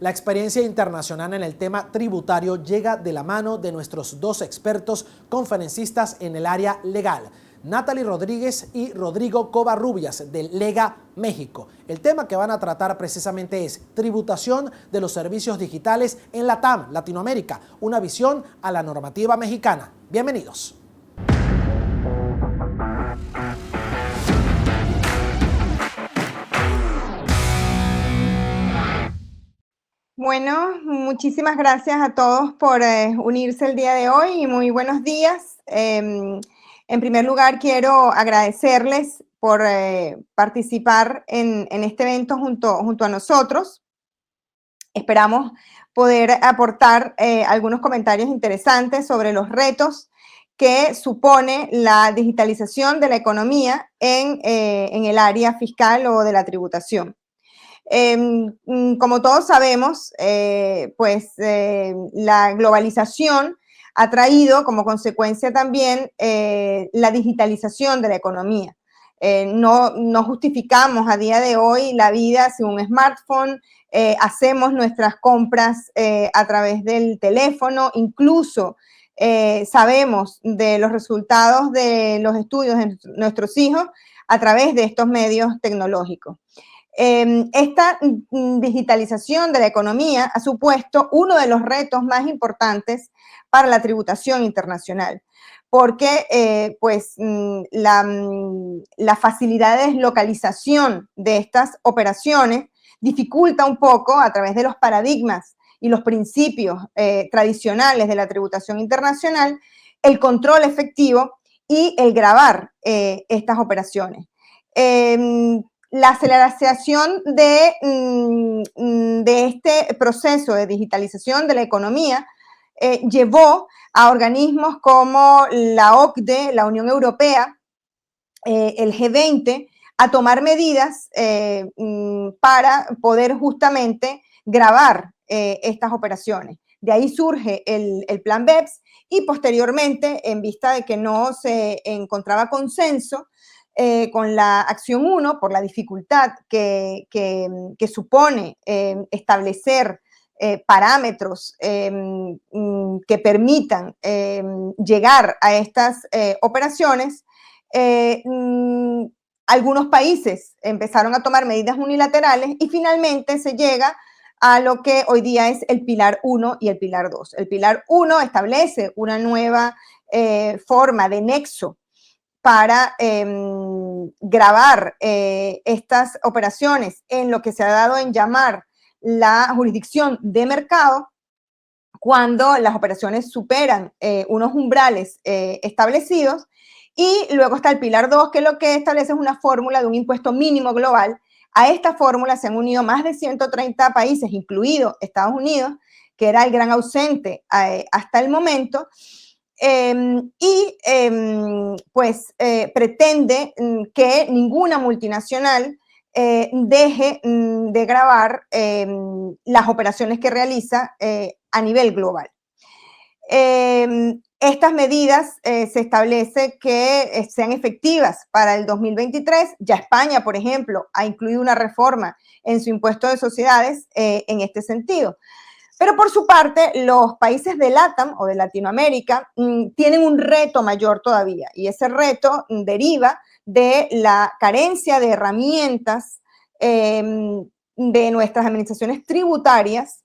La experiencia internacional en el tema tributario llega de la mano de nuestros dos expertos conferencistas en el área legal, Natalie Rodríguez y Rodrigo Covarrubias del Lega México. El tema que van a tratar precisamente es tributación de los servicios digitales en LATAM, Latinoamérica, una visión a la normativa mexicana. Bienvenidos. Bueno, muchísimas gracias a todos por unirse el día de hoy y muy buenos días. En primer lugar, quiero agradecerles por participar en este evento junto a nosotros. Esperamos poder aportar algunos comentarios interesantes sobre los retos que supone la digitalización de la economía en el área fiscal o de la tributación. Como todos sabemos, la globalización ha traído como consecuencia también la digitalización de la economía. No justificamos a día de hoy la vida sin un smartphone, hacemos nuestras compras a través del teléfono, incluso sabemos de los resultados de los estudios de nuestros hijos a través de estos medios tecnológicos. Esta digitalización de la economía ha supuesto uno de los retos más importantes para la tributación internacional, porque la facilidad de deslocalización de estas operaciones dificulta un poco a través de los paradigmas y los principios tradicionales de la tributación internacional el control efectivo y el gravar estas operaciones. La aceleración de este proceso de digitalización de la economía llevó a organismos como la OCDE, la Unión Europea, el G20, a tomar medidas para poder justamente gravar estas operaciones. De ahí surge el plan BEPS y posteriormente, en vista de que no se encontraba consenso, con la acción 1, por la dificultad que supone establecer parámetros que permitan llegar a estas operaciones, algunos países empezaron a tomar medidas unilaterales y finalmente se llega a lo que hoy día es el Pilar 1 y el Pilar 2. El Pilar 1 establece una nueva forma de nexo para gravar estas operaciones en lo que se ha dado en llamar la jurisdicción de mercado, cuando las operaciones superan unos umbrales establecidos, y luego está el Pilar 2, que lo que establece es una fórmula de un impuesto mínimo global. A esta fórmula se han unido más de 130 países, incluido Estados Unidos, que era el gran ausente hasta el momento, pretende que ninguna multinacional deje de gravar las operaciones que realiza a nivel global. Estas medidas se establece que sean efectivas para el 2023. Ya España, por ejemplo, ha incluido una reforma en su impuesto de sociedades en este sentido. Pero por su parte, los países de LATAM o de Latinoamérica tienen un reto mayor todavía, y ese reto deriva de la carencia de herramientas de nuestras administraciones tributarias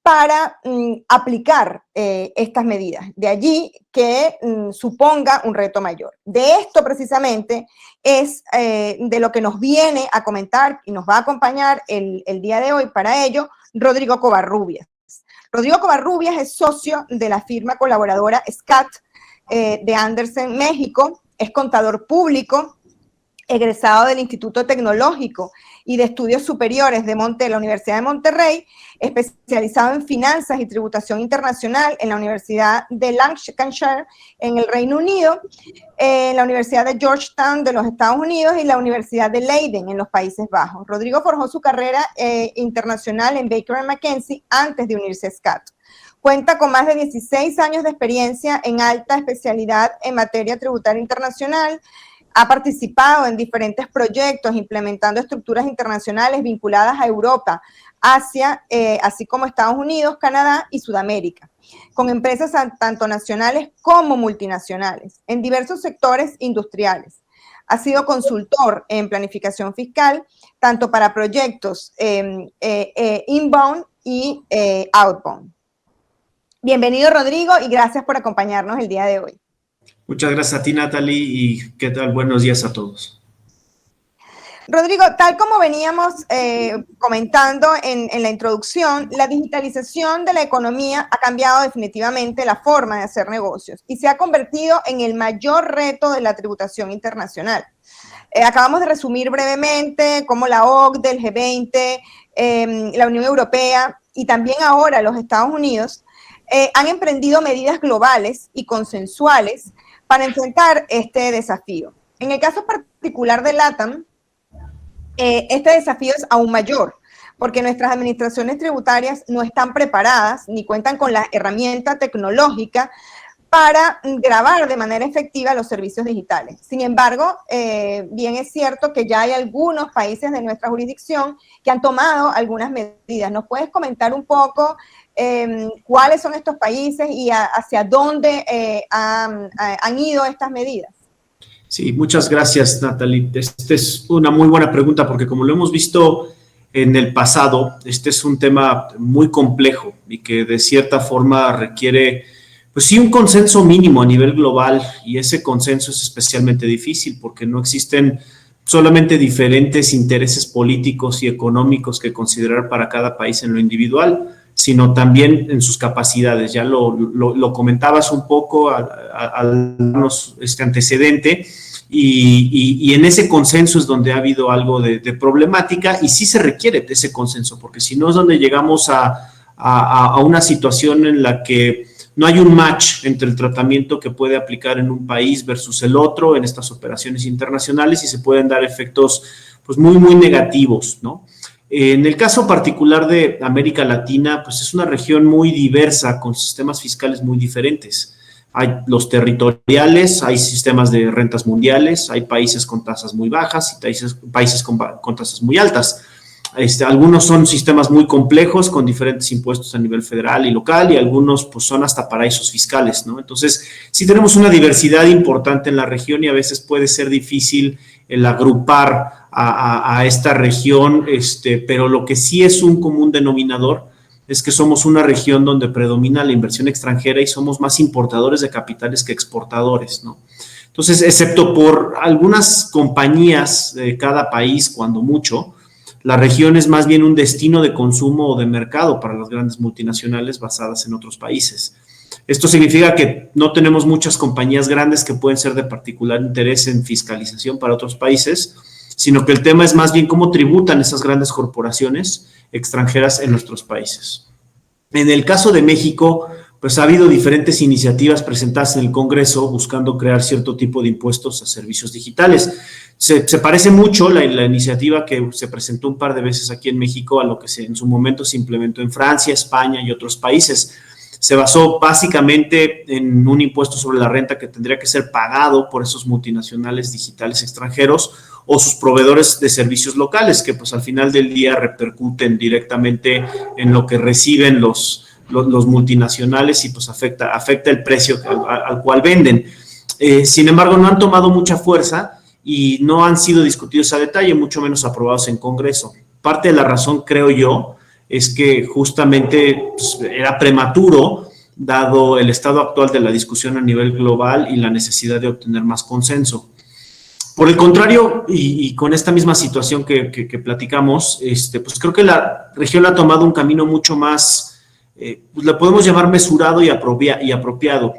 para aplicar estas medidas. De allí que suponga un reto mayor. De esto precisamente es de lo que nos viene a comentar y nos va a acompañar el día de hoy para ello Rodrigo Covarrubias. Rodrigo Covarrubias es socio de la firma colaboradora SCAT de Andersen, México, es contador público, egresado del Instituto Tecnológico y de Estudios Superiores de la Universidad de Monterrey, especializado en finanzas y tributación internacional en la Universidad de Lancashire en el Reino Unido, en la Universidad de Georgetown de los Estados Unidos y la Universidad de Leiden en los Países Bajos. Rodrigo forjó su carrera internacional en Baker & McKenzie antes de unirse a SCAT. Cuenta con más de 16 años de experiencia en alta especialidad en materia tributaria internacional. Ha participado en diferentes proyectos implementando estructuras internacionales vinculadas a Europa, Asia, así como Estados Unidos, Canadá y Sudamérica, con empresas tanto nacionales como multinacionales, en diversos sectores industriales. Ha sido consultor en planificación fiscal, tanto para proyectos inbound y outbound. Bienvenido, Rodrigo, y gracias por acompañarnos el día de hoy. Muchas gracias a ti, Natalie, y ¿qué tal? Buenos días a todos. Rodrigo, tal como veníamos comentando en la introducción, la digitalización de la economía ha cambiado definitivamente la forma de hacer negocios y se ha convertido en el mayor reto de la tributación internacional. Acabamos de resumir brevemente cómo la OCDE, el G20, la Unión Europea y también ahora los Estados Unidos han emprendido medidas globales y consensuales para enfrentar este desafío. En el caso particular de LATAM, este desafío es aún mayor, porque nuestras administraciones tributarias no están preparadas ni cuentan con la herramienta tecnológica para grabar de manera efectiva los servicios digitales. Sin embargo, bien es cierto que ya hay algunos países de nuestra jurisdicción que han tomado algunas medidas. ¿Nos puedes comentar un poco cuáles son estos países y hacia dónde han ido estas medidas? Sí, muchas gracias, Natalie. Esta es una muy buena pregunta porque como lo hemos visto en el pasado, este es un tema muy complejo y que de cierta forma requiere, pues sí, un consenso mínimo a nivel global, y ese consenso es especialmente difícil porque no existen solamente diferentes intereses políticos y económicos que considerar para cada país en lo individual, sino también en sus capacidades. Ya lo comentabas un poco al darnos este antecedente, y en ese consenso es donde ha habido algo de problemática, y sí se requiere de ese consenso, porque si no es donde llegamos a una situación en la que no hay un match entre el tratamiento que puede aplicar en un país versus el otro en estas operaciones internacionales, y se pueden dar efectos pues muy, muy negativos, ¿no? En el caso particular de América Latina, pues es una región muy diversa, con sistemas fiscales muy diferentes. Hay los territoriales, hay sistemas de rentas mundiales, hay países con tasas muy bajas y países con tasas muy altas. Algunos son sistemas muy complejos con diferentes impuestos a nivel federal y local, y algunos pues son hasta paraísos fiscales, ¿no? Entonces, sí tenemos una diversidad importante en la región, y a veces puede ser difícil el agrupar a esta región, pero lo que sí es un común denominador es que somos una región donde predomina la inversión extranjera y somos más importadores de capitales que exportadores, ¿no? Entonces, excepto por algunas compañías de cada país, cuando mucho, la región es más bien un destino de consumo o de mercado para las grandes multinacionales basadas en otros países. Esto significa que no tenemos muchas compañías grandes que pueden ser de particular interés en fiscalización para otros países, sino que el tema es más bien cómo tributan esas grandes corporaciones extranjeras en nuestros países. En el caso de México, pues ha habido diferentes iniciativas presentadas en el Congreso buscando crear cierto tipo de impuestos a servicios digitales. Se parece mucho la iniciativa que se presentó un par de veces aquí en México a lo que en su momento se implementó en Francia, España y otros países. Se basó básicamente en un impuesto sobre la renta que tendría que ser pagado por esos multinacionales digitales extranjeros o sus proveedores de servicios locales, que pues al final del día repercuten directamente en lo que reciben los multinacionales, y pues afecta el precio al cual venden. Sin embargo, no han tomado mucha fuerza y no han sido discutidos a detalle, mucho menos aprobados en Congreso. Parte de la razón, creo yo, es que justamente pues, era prematuro, dado el estado actual de la discusión a nivel global y la necesidad de obtener más consenso. Por el contrario, y con esta misma situación que platicamos, pues creo que la región ha tomado un camino mucho más, pues le podemos llamar mesurado y apropiado,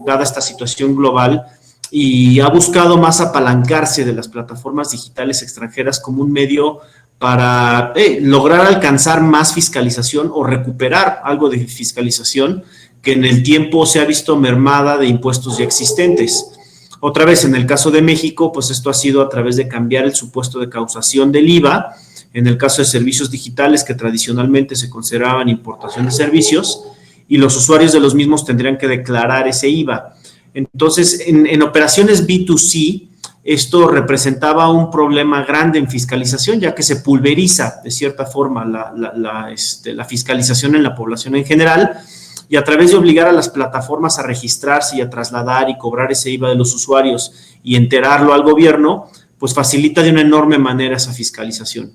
dada esta situación global, y ha buscado más apalancarse de las plataformas digitales extranjeras como un medio para lograr alcanzar más fiscalización o recuperar algo de fiscalización que en el tiempo se ha visto mermada de impuestos ya existentes. Otra vez, en el caso de México, pues esto ha sido a través de cambiar el supuesto de causación del IVA, en el caso de servicios digitales que tradicionalmente se consideraban importación de servicios, y los usuarios de los mismos tendrían que declarar ese IVA. Entonces, en operaciones B2C, esto representaba un problema grande en fiscalización, ya que se pulveriza de cierta forma la fiscalización en la población en general, y a través de obligar a las plataformas a registrarse y a trasladar y cobrar ese IVA de los usuarios y enterarlo al gobierno, pues facilita de una enorme manera esa fiscalización.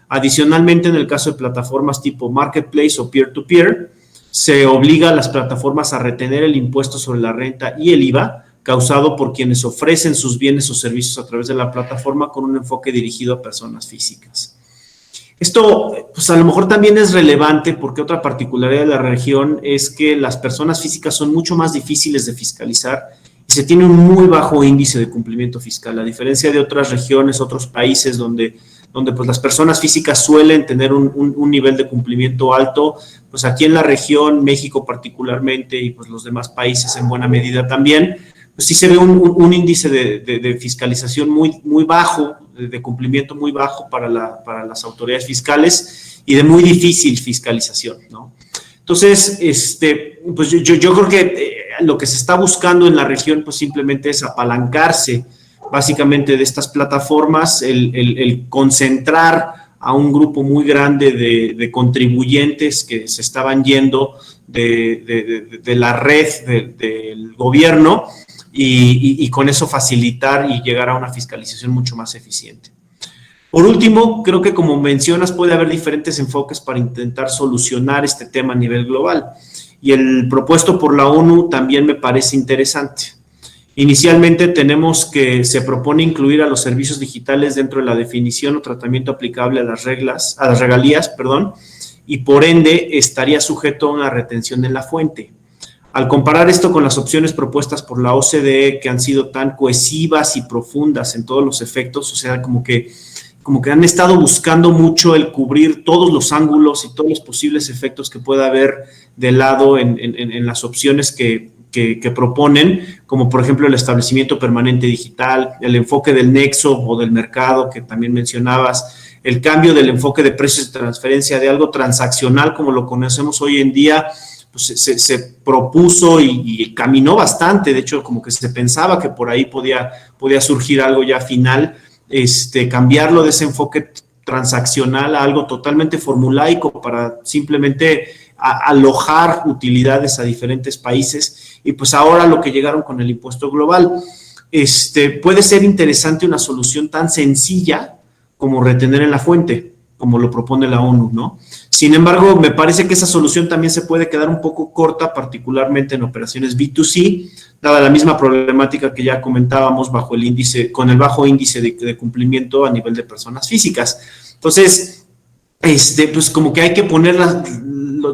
Adicionalmente, en el caso de plataformas tipo Marketplace o Peer-to-Peer, se obliga a las plataformas a retener el impuesto sobre la renta y el IVA causado por quienes ofrecen sus bienes o servicios a través de la plataforma con un enfoque dirigido a personas físicas. Esto, pues a lo mejor también es relevante porque otra particularidad de la región es que las personas físicas son mucho más difíciles de fiscalizar y se tiene un muy bajo índice de cumplimiento fiscal, a diferencia de otras regiones, otros países donde pues las personas físicas suelen tener un nivel de cumplimiento alto. Pues aquí en la región, México particularmente y pues los demás países en buena medida también, pues sí se ve un índice de fiscalización muy bajo, de cumplimiento muy bajo para las autoridades fiscales y de muy difícil fiscalización, ¿no? Entonces, pues yo creo que lo que se está buscando en la región pues simplemente es apalancarse básicamente de estas plataformas, el concentrar a un grupo muy grande de contribuyentes que se estaban yendo de la red del gobierno y con eso facilitar y llegar a una fiscalización mucho más eficiente. Por último, creo que como mencionas puede haber diferentes enfoques para intentar solucionar este tema a nivel global y el propuesto por la ONU también me parece interesante. Inicialmente tenemos que se propone incluir a los servicios digitales dentro de la definición o tratamiento aplicable a las regalías, y por ende estaría sujeto a una retención en la fuente. Al comparar esto con las opciones propuestas por la OCDE, que han sido tan cohesivas y profundas en todos los efectos, o sea, como que han estado buscando mucho el cubrir todos los ángulos y todos los posibles efectos que pueda haber de lado en las opciones que proponen, como por ejemplo el establecimiento permanente digital, el enfoque del nexo o del mercado que también mencionabas, el cambio del enfoque de precios de transferencia de algo transaccional como lo conocemos hoy en día, pues se propuso y caminó bastante, de hecho como que se pensaba que por ahí podía surgir algo ya final, cambiarlo de ese enfoque transaccional a algo totalmente formulaico para simplemente alojar utilidades a diferentes países y pues ahora lo que llegaron con el impuesto global. Puede ser interesante una solución tan sencilla como retener en la fuente, como lo propone la ONU, ¿no? Sin embargo, me parece que esa solución también se puede quedar un poco corta, particularmente en operaciones B2C, dada la misma problemática que ya comentábamos con el bajo índice de cumplimiento a nivel de personas físicas. Entonces, pues como que hay que poner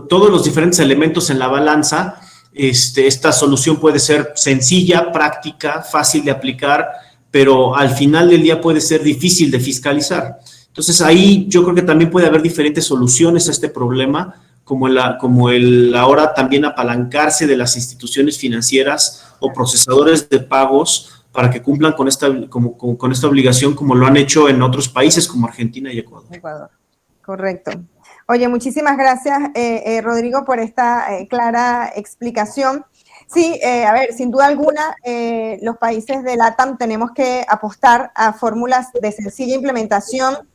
todos los diferentes elementos en la balanza. Esta solución puede ser sencilla, práctica, fácil de aplicar, pero al final del día puede ser difícil de fiscalizar. Entonces ahí yo creo que también puede haber diferentes soluciones a este problema, como el ahora también apalancarse de las instituciones financieras o procesadores de pagos para que cumplan con esta obligación como lo han hecho en otros países como Argentina y Ecuador. Correcto. Oye, muchísimas gracias, Rodrigo, por esta clara explicación. Sí, a ver, sin duda alguna, los países de LATAM tenemos que apostar a fórmulas de sencilla implementación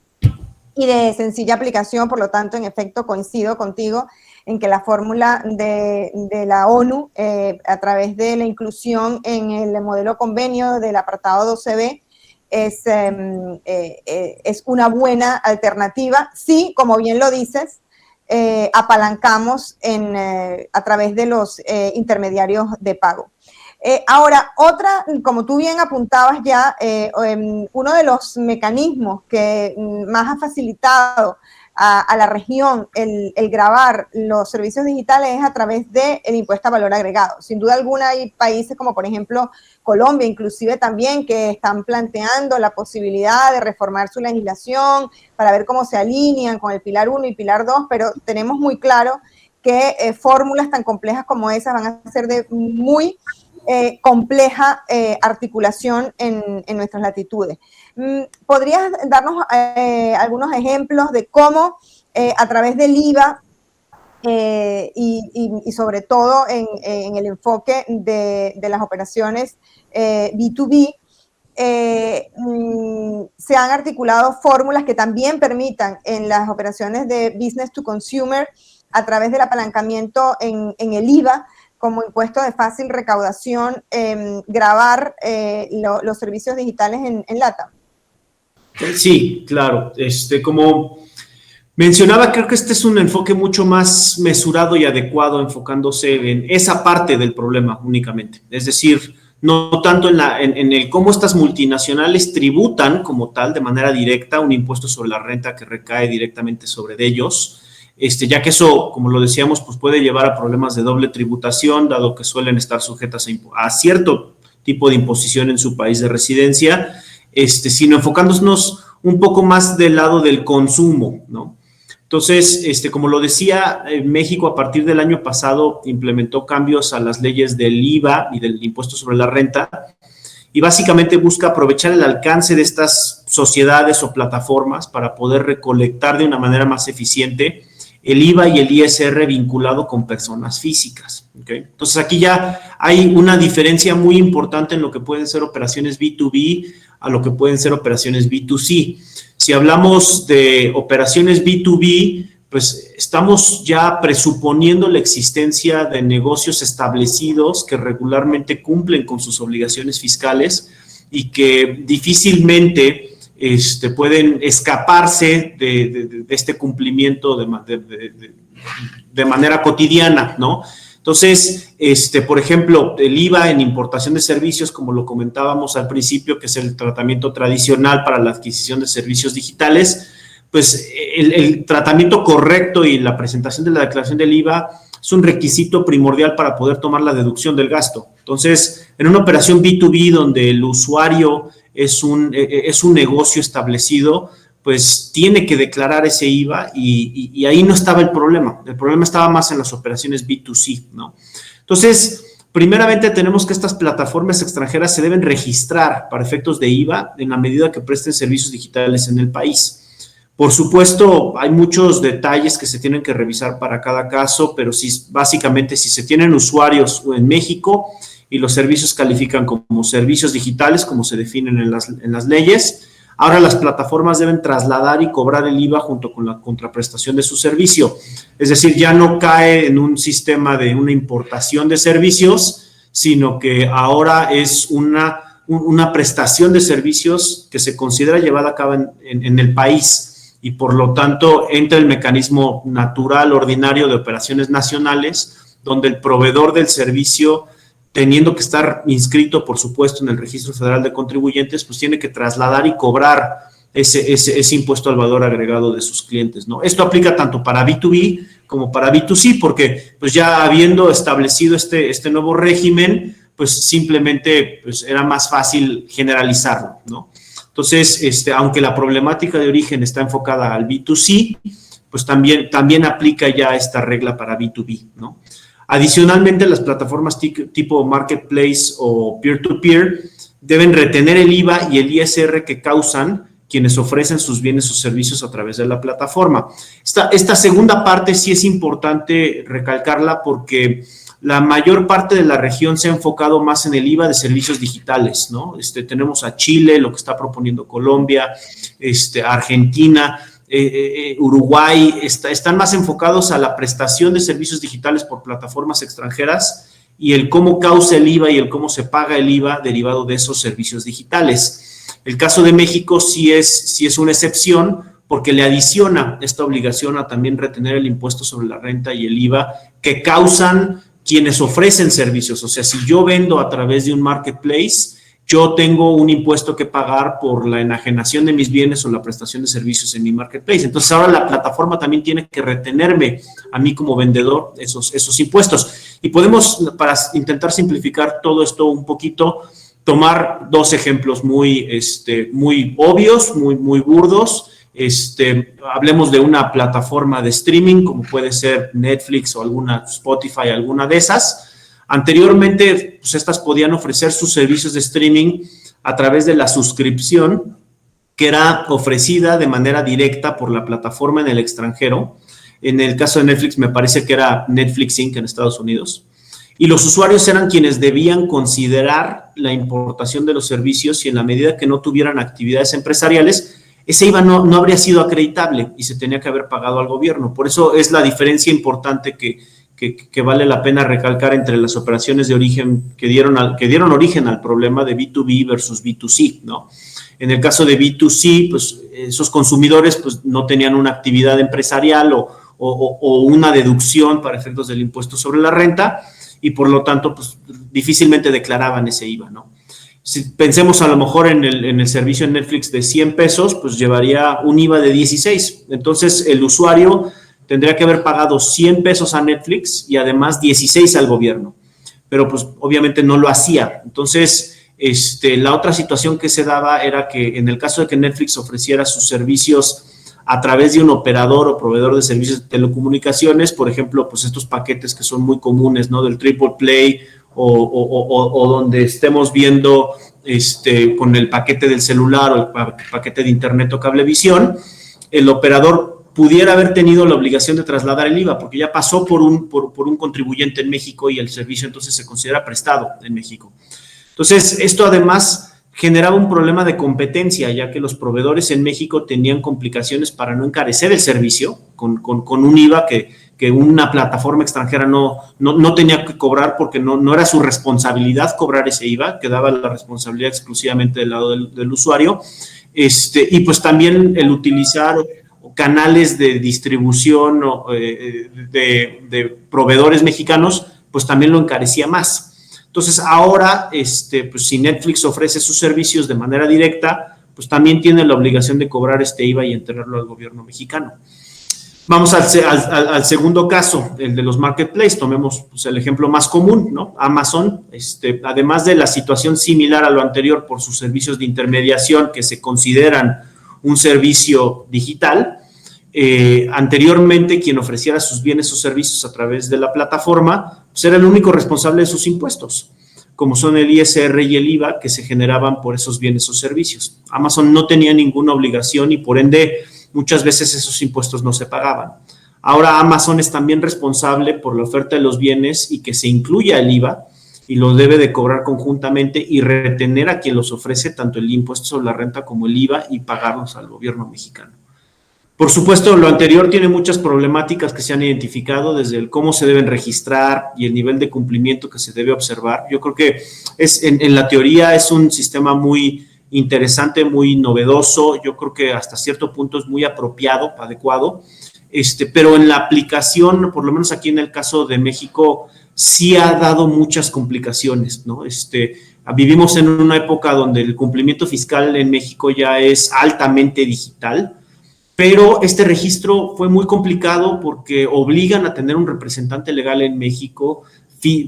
y de sencilla aplicación, por lo tanto, en efecto, coincido contigo en que la fórmula de la ONU, a través de la inclusión en el modelo convenio del apartado 12b, es una buena alternativa. Sí, como bien lo dices, apalancamos a través de los intermediarios de pago. Ahora, como tú bien apuntabas ya, uno de los mecanismos que más ha facilitado a la región el gravar los servicios digitales es a través del impuesto a valor agregado. Sin duda alguna hay países como por ejemplo Colombia, inclusive también, que están planteando la posibilidad de reformar su legislación para ver cómo se alinean con el Pilar 1 y Pilar 2, pero tenemos muy claro que fórmulas tan complejas como esas van a ser de muy compleja articulación en nuestras latitudes. ¿Podrías darnos algunos ejemplos de cómo a través del IVA y sobre todo en el enfoque de las operaciones B2B, se han articulado fórmulas que también permitan en las operaciones de business to consumer, a través del apalancamiento en el IVA, como impuesto de fácil recaudación, gravar los servicios digitales en LATAM. Sí, claro. Como mencionaba, creo que este es un enfoque mucho más mesurado y adecuado, enfocándose en esa parte del problema únicamente. Es decir, no tanto en el cómo estas multinacionales tributan como tal, de manera directa, un impuesto sobre la renta que recae directamente sobre ellos, ya que eso, como lo decíamos, pues puede llevar a problemas de doble tributación, dado que suelen estar sujetas a cierto tipo de imposición en su país de residencia, sino enfocándonos un poco más del lado del consumo, ¿no? Entonces, como lo decía, México a partir del año pasado implementó cambios a las leyes del IVA y del impuesto sobre la renta, y básicamente busca aprovechar el alcance de estas sociedades o plataformas para poder recolectar de una manera más eficiente el IVA y el ISR vinculado con personas físicas, ¿okay? Entonces, aquí ya hay una diferencia muy importante en lo que pueden ser operaciones B2B a lo que pueden ser operaciones B2C. Si hablamos de operaciones B2B, pues estamos ya presuponiendo la existencia de negocios establecidos que regularmente cumplen con sus obligaciones fiscales y que difícilmente pueden escaparse de este cumplimiento de manera cotidiana, ¿no? Entonces, por ejemplo, el IVA en importación de servicios, como lo comentábamos al principio, que es el tratamiento tradicional para la adquisición de servicios digitales, pues el tratamiento correcto y la presentación de la declaración del IVA es un requisito primordial para poder tomar la deducción del gasto. Entonces, en una operación B2B donde el usuario es un negocio establecido, pues tiene que declarar ese IVA y ahí no estaba el problema. El problema estaba más en las operaciones B2C, ¿no? Entonces, primeramente tenemos que estas plataformas extranjeras se deben registrar para efectos de IVA en la medida que presten servicios digitales en el país. Por supuesto, hay muchos detalles que se tienen que revisar para cada caso, pero básicamente si se tienen usuarios en México y los servicios califican como servicios digitales, como se definen en las leyes, ahora las plataformas deben trasladar y cobrar el IVA junto con la contraprestación de su servicio. Es decir, ya no cae en un sistema de una importación de servicios, sino que ahora es una prestación de servicios que se considera llevada a cabo en el país y por lo tanto entra el mecanismo natural, ordinario de operaciones nacionales, donde el proveedor del servicio, teniendo que estar inscrito, por supuesto, en el Registro Federal de Contribuyentes, pues tiene que trasladar y cobrar ese impuesto al valor agregado de sus clientes, ¿no? Esto aplica tanto para B2B como para B2C, porque pues ya habiendo establecido este nuevo régimen, pues simplemente pues era más fácil generalizarlo, ¿no? Entonces, aunque la problemática de origen está enfocada al B2C, pues también aplica ya esta regla para B2B, ¿no? Adicionalmente, las plataformas tipo Marketplace o Peer-to-Peer deben retener el IVA y el ISR que causan quienes ofrecen sus bienes o servicios a través de la plataforma. Esta segunda parte sí es importante recalcarla porque la mayor parte de la región se ha enfocado más en el IVA de servicios digitales, ¿no? Tenemos a Chile, lo que está proponiendo Colombia, Argentina, Uruguay, están más enfocados a la prestación de servicios digitales por plataformas extranjeras y el cómo causa el IVA y el cómo se paga el IVA derivado de esos servicios digitales. El caso de México sí es una excepción porque le adiciona esta obligación a también retener el impuesto sobre la renta y el IVA que causan quienes ofrecen servicios. O sea, si yo vendo a través de un marketplace, yo tengo un impuesto que pagar por la enajenación de mis bienes o la prestación de servicios en mi marketplace. Entonces, ahora la plataforma también tiene que retenerme a mí como vendedor esos impuestos. Y podemos, para intentar simplificar todo esto un poquito, tomar dos ejemplos muy obvios, muy burdos. Hablemos de una plataforma de streaming, como puede ser Netflix o alguna Spotify, alguna de esas. Anteriormente, pues estas podían ofrecer sus servicios de streaming a través de la suscripción que era ofrecida de manera directa por la plataforma en el extranjero. En el caso de Netflix, me parece que era Netflix Inc. en Estados Unidos. y los usuarios eran quienes debían considerar la importación de los servicios y en la medida que no tuvieran actividades empresariales, ese IVA no habría sido acreditable y se tenía que haber pagado al gobierno. Por eso es la diferencia importante que vale la pena recalcar entre las operaciones de origen que dieron origen al problema de B2B versus B2C, ¿no? En el caso de B2C, pues esos consumidores pues, no tenían una actividad empresarial o una deducción para efectos del impuesto sobre la renta y por lo tanto pues, difícilmente declaraban ese IVA, ¿no? Si pensemos a lo mejor en el servicio en Netflix de 100 pesos, pues llevaría un IVA de 16. Entonces el usuario tendría que haber pagado 100 pesos a Netflix y además 16 al gobierno, pero pues obviamente no lo hacía. Entonces, la otra situación que se daba era que en el caso de que Netflix ofreciera sus servicios a través de un operador o proveedor de servicios de telecomunicaciones, por ejemplo, pues estos paquetes que son muy comunes, ¿no? Del Triple Play o donde estemos viendo con el paquete del celular o el paquete de internet o cablevisión, el operador pudiera haber tenido la obligación de trasladar el IVA, porque ya pasó por un contribuyente en México y el servicio entonces se considera prestado en México. Entonces, esto además generaba un problema de competencia, ya que los proveedores en México tenían complicaciones para no encarecer el servicio con un IVA que una plataforma extranjera no tenía que cobrar porque no era su responsabilidad cobrar ese IVA, quedaba la responsabilidad exclusivamente del lado del usuario, y pues también el utilizar canales de distribución de proveedores mexicanos, pues también lo encarecía más. Entonces, ahora, pues si Netflix ofrece sus servicios de manera directa, pues también tiene la obligación de cobrar este IVA y entregarlo al gobierno mexicano. Vamos al segundo caso, el de los marketplaces. Tomemos pues, el ejemplo más común, ¿no? Amazon, además de la situación similar a lo anterior por sus servicios de intermediación que se consideran un servicio digital, anteriormente quien ofreciera sus bienes o servicios a través de la plataforma pues era el único responsable de sus impuestos, como son el ISR y el IVA que se generaban por esos bienes o servicios. Amazon no tenía ninguna obligación y por ende muchas veces esos impuestos no se pagaban. Ahora Amazon es también responsable por la oferta de los bienes y que se incluya el IVA y lo debe de cobrar conjuntamente y retener a quien los ofrece tanto el impuesto sobre la renta como el IVA y pagarlos al gobierno mexicano. Por supuesto, lo anterior tiene muchas problemáticas que se han identificado desde el cómo se deben registrar y el nivel de cumplimiento que se debe observar. Yo creo que en la teoría es un sistema muy interesante, muy novedoso. Yo creo que hasta cierto punto es muy apropiado, adecuado, pero en la aplicación, por lo menos aquí en el caso de México, sí ha dado muchas complicaciones, ¿no? Vivimos en una época donde el cumplimiento fiscal en México ya es altamente digital, pero este registro fue muy complicado porque obligan a tener un representante legal en México,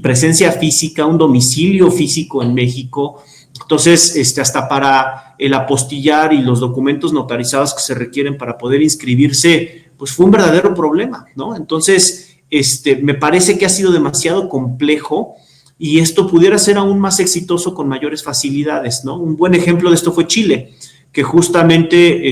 presencia física, un domicilio físico en México. Entonces, hasta para el apostillar y los documentos notarizados que se requieren para poder inscribirse, pues fue un verdadero problema, ¿no? Entonces, me parece que ha sido demasiado complejo y esto pudiera ser aún más exitoso con mayores facilidades, ¿no? Un buen ejemplo de esto fue Chile, que justamente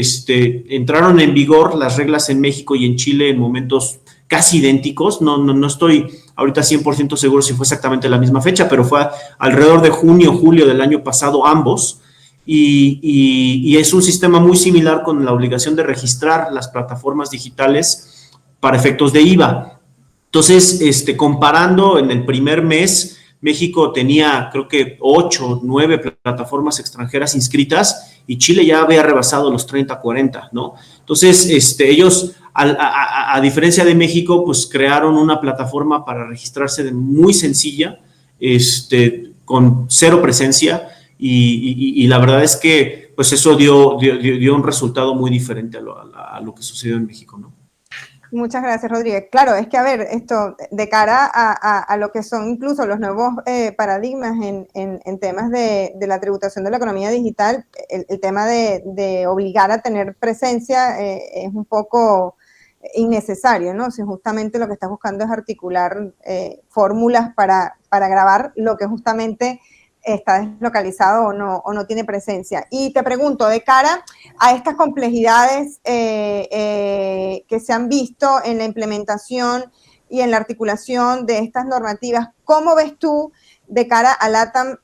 entraron en vigor las reglas en México y en Chile en momentos casi idénticos. No estoy ahorita 100% seguro si fue exactamente la misma fecha, pero fue alrededor de junio, julio del año pasado ambos, y es un sistema muy similar con la obligación de registrar las plataformas digitales para efectos de IVA. Entonces, comparando en el primer mes, México tenía creo que 8 o 9 plataformas extranjeras inscritas y Chile ya había rebasado los 30, 40, ¿no? Entonces, ellos, a diferencia de México, pues crearon una plataforma para registrarse de muy sencilla, con cero presencia y la verdad es que pues eso dio un resultado muy diferente a lo que sucedió en México, ¿no? Muchas gracias, Rodríguez. Claro, es que, a ver, esto de cara a lo que son incluso los nuevos paradigmas en temas de la tributación de la economía digital, el tema de obligar a tener presencia es un poco innecesario, ¿no? Si justamente lo que estás buscando es articular fórmulas para grabar lo que justamente está deslocalizado o no tiene presencia. Y te pregunto, de cara a estas complejidades que se han visto en la implementación, y en la articulación de estas normativas, ¿cómo ves tú de cara a LATAM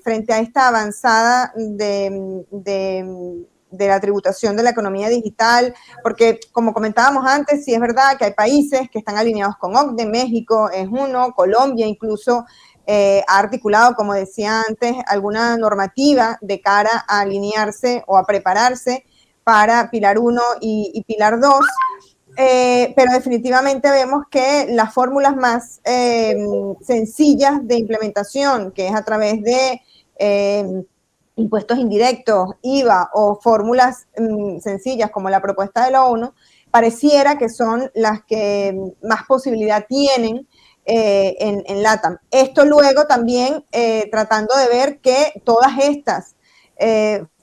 frente a esta avanzada de la tributación de la economía digital? Porque, como comentábamos antes, sí es verdad que hay países que están alineados con OCDE, México es uno, Colombia incluso ha articulado, como decía antes, alguna normativa de cara a alinearse o a prepararse para Pilar 1 y Pilar 2. Pero definitivamente vemos que las fórmulas más sencillas de implementación, que es a través de impuestos indirectos, IVA o fórmulas sencillas como la propuesta de la ONU, pareciera que son las que más posibilidad tienen en LATAM. Esto luego también tratando de ver que todas estas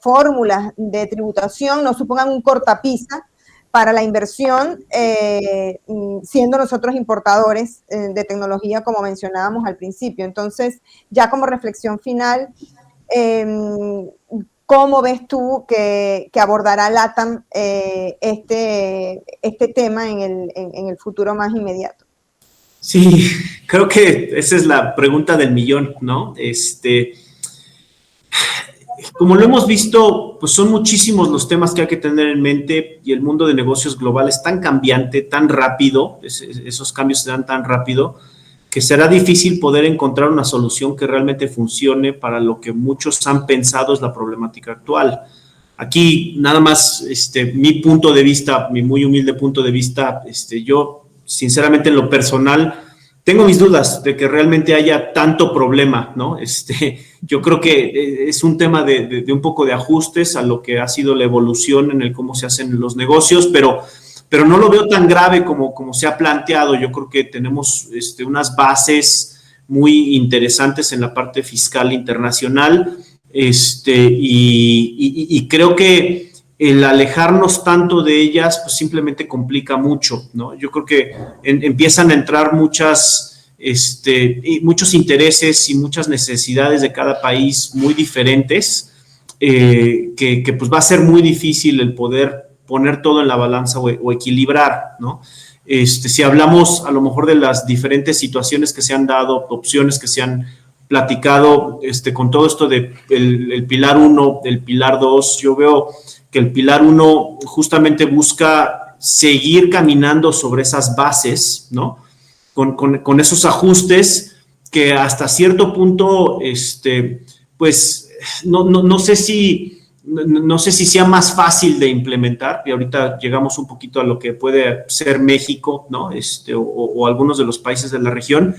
fórmulas de tributación no supongan un cortapisa para la inversión, siendo nosotros importadores de tecnología, como mencionábamos al principio. Entonces, ya como reflexión final, ¿cómo ves tú que abordará LATAM este tema en el futuro más inmediato? Sí, creo que esa es la pregunta del millón, ¿no? Como lo hemos visto, pues son muchísimos los temas que hay que tener en mente y el mundo de negocios global es tan cambiante, tan rápido, esos cambios se dan tan rápido, que será difícil poder encontrar una solución que realmente funcione para lo que muchos han pensado es la problemática actual. Aquí nada más mi punto de vista, mi muy humilde punto de vista, yo sinceramente en lo personal tengo mis dudas de que realmente haya tanto problema, ¿no? Yo creo que es un tema de un poco de ajustes a lo que ha sido la evolución en el cómo se hacen los negocios, pero no lo veo tan grave como se ha planteado. Yo creo que tenemos unas bases muy interesantes en la parte fiscal internacional, y creo que el alejarnos tanto de ellas pues simplemente complica mucho, ¿no? Yo creo que empiezan a entrar muchos intereses y muchas necesidades de cada país muy diferentes, que pues va a ser muy difícil el poder poner todo en la balanza o equilibrar, ¿no? Si hablamos a lo mejor de las diferentes situaciones que se han dado, opciones que se han platicado, con todo esto de el Pilar 1, el Pilar 2, yo veo que el Pilar 1 justamente busca seguir caminando sobre esas bases, ¿no? Con esos ajustes que hasta cierto punto, pues, no sé si sea más fácil de implementar, y ahorita llegamos un poquito a lo que puede ser México, ¿no? O algunos de los países de la región,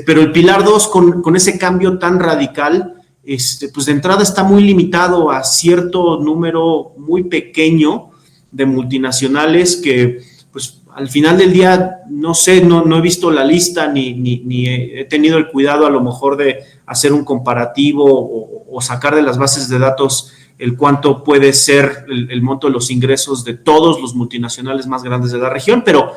pero el Pilar 2 con ese cambio tan radical, pues de entrada está muy limitado a cierto número muy pequeño de multinacionales que, pues al final del día, no sé, no he visto la lista ni he tenido el cuidado a lo mejor de hacer un comparativo o sacar de las bases de datos el cuánto puede ser el monto de los ingresos de todos los multinacionales más grandes de la región, pero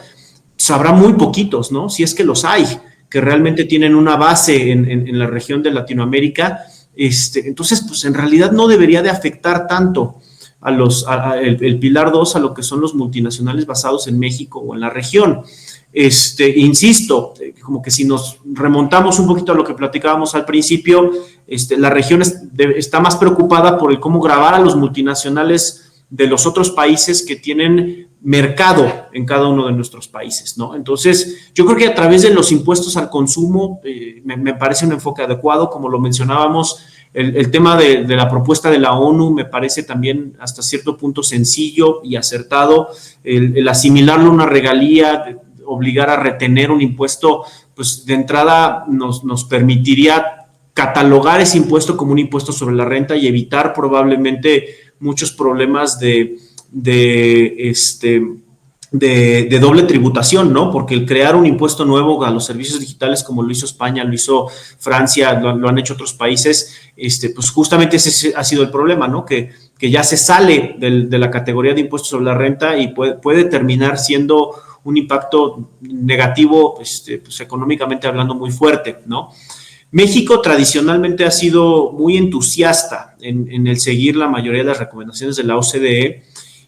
sabrá muy poquitos, ¿no? Si es que los hay, que realmente tienen una base en la región de Latinoamérica. Entonces, pues en realidad no debería de afectar tanto el Pilar 2 a lo que son los multinacionales basados en México o en la región. Insisto, como que si nos remontamos un poquito a lo que platicábamos al principio, la región está más preocupada por el cómo grabar a los multinacionales de los otros países que tienen mercado en cada uno de nuestros países, ¿no? Entonces, yo creo que a través de los impuestos al consumo me parece un enfoque adecuado, como lo mencionábamos. El tema de la propuesta de la ONU me parece también hasta cierto punto sencillo y acertado. El asimilarlo a una regalía, obligar a retener un impuesto, pues de entrada nos permitiría catalogar ese impuesto como un impuesto sobre la renta y evitar probablemente muchos problemas de doble tributación, ¿no? Porque el crear un impuesto nuevo a los servicios digitales, como lo hizo España, lo hizo Francia, lo han hecho otros países, pues justamente ese ha sido el problema, ¿no? Que ya se sale de la categoría de impuestos sobre la renta y puede terminar siendo un impacto negativo, pues económicamente hablando, muy fuerte, ¿no? México tradicionalmente ha sido muy entusiasta en el seguir la mayoría de las recomendaciones de la OCDE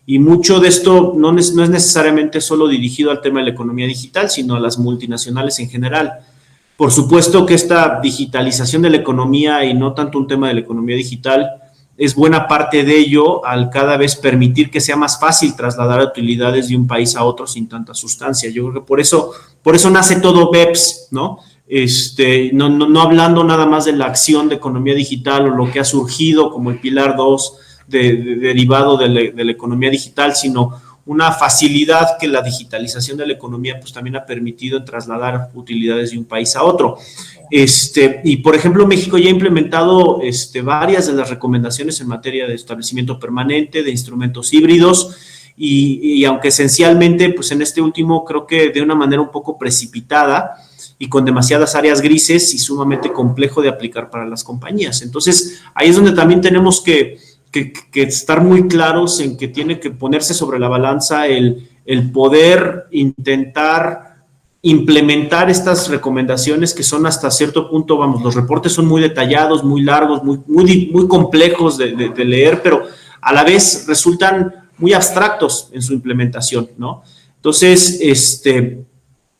Y mucho de esto no es necesariamente solo dirigido al tema de la economía digital, sino a las multinacionales en general. Por supuesto que esta digitalización de la economía, y no tanto un tema de la economía digital, es buena parte de ello al cada vez permitir que sea más fácil trasladar utilidades de un país a otro sin tanta sustancia. Yo creo que por eso nace todo BEPS, ¿no? No hablando nada más de la acción de economía digital o lo que ha surgido como el Pilar 2 derivado de la economía digital, sino una facilidad que la digitalización de la economía pues también ha permitido trasladar utilidades de un país a otro. Y por ejemplo, México ya ha implementado varias de las recomendaciones en materia de establecimiento permanente, de instrumentos híbridos, y aunque esencialmente, pues en este último creo que de una manera un poco precipitada y con demasiadas áreas grises y sumamente complejo de aplicar para las compañías. Entonces, ahí es donde también tenemos que estar muy claros en que tiene que ponerse sobre la balanza el poder intentar implementar estas recomendaciones que son hasta cierto punto, vamos, los reportes son muy detallados, muy largos, muy complejos de leer, pero a la vez resultan muy abstractos en su implementación, ¿no? Entonces,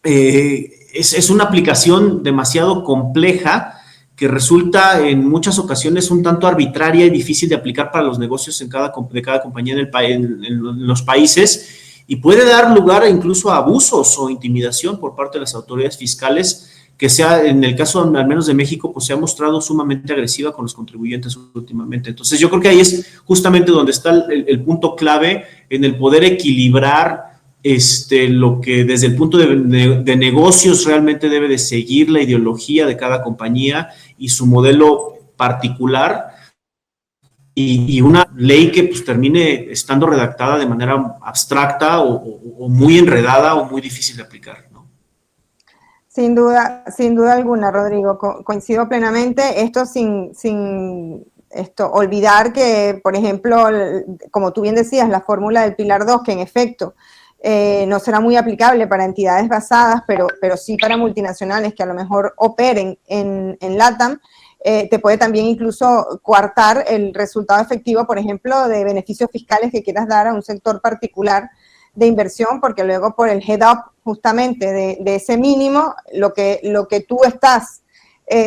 es una aplicación demasiado compleja que resulta en muchas ocasiones un tanto arbitraria y difícil de aplicar para los negocios de cada compañía en los países, y puede dar lugar incluso a abusos o intimidación por parte de las autoridades fiscales, que en el caso al menos de México, pues se ha mostrado sumamente agresiva con los contribuyentes últimamente. Entonces yo creo que ahí es justamente donde está el punto clave en el poder equilibrar lo que desde el punto de negocios realmente debe de seguir la ideología de cada compañía y su modelo particular, y una ley que pues termine estando redactada de manera abstracta o muy enredada o muy difícil de aplicar, ¿no? Sin duda alguna, Rodrigo, coincido plenamente. Esto sin olvidar que, por ejemplo, como tú bien decías, la fórmula del Pilar 2, que en efecto no será muy aplicable para entidades basadas, pero sí para multinacionales que a lo mejor operen en LATAM, te puede también incluso coartar el resultado efectivo, por ejemplo, de beneficios fiscales que quieras dar a un sector particular de inversión, porque luego por el head-up justamente de ese mínimo, lo que tú estás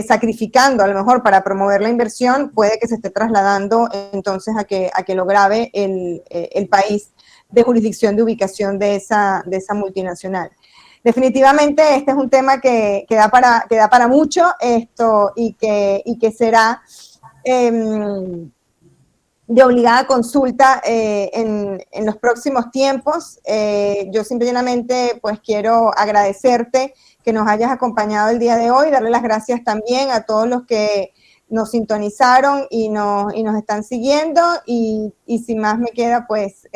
sacrificando a lo mejor para promover la inversión, puede que se esté trasladando entonces a que lo grave el país de jurisdicción de ubicación de esa multinacional. Definitivamente este es un tema que da para mucho y que será de obligada consulta en los próximos tiempos. Yo simplemente pues quiero agradecerte que nos hayas acompañado el día de hoy, darle las gracias también a todos los que nos sintonizaron y nos están siguiendo, y sin más me queda pues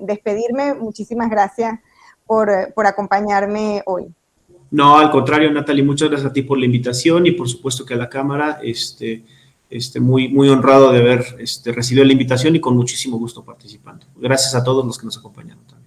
despedirme. Muchísimas gracias por acompañarme hoy. No, al contrario, Natalie, muchas gracias a ti por la invitación y por supuesto que a la Cámara, muy honrado de haber recibido la invitación y con muchísimo gusto participando. Gracias a todos los que nos acompañaron también.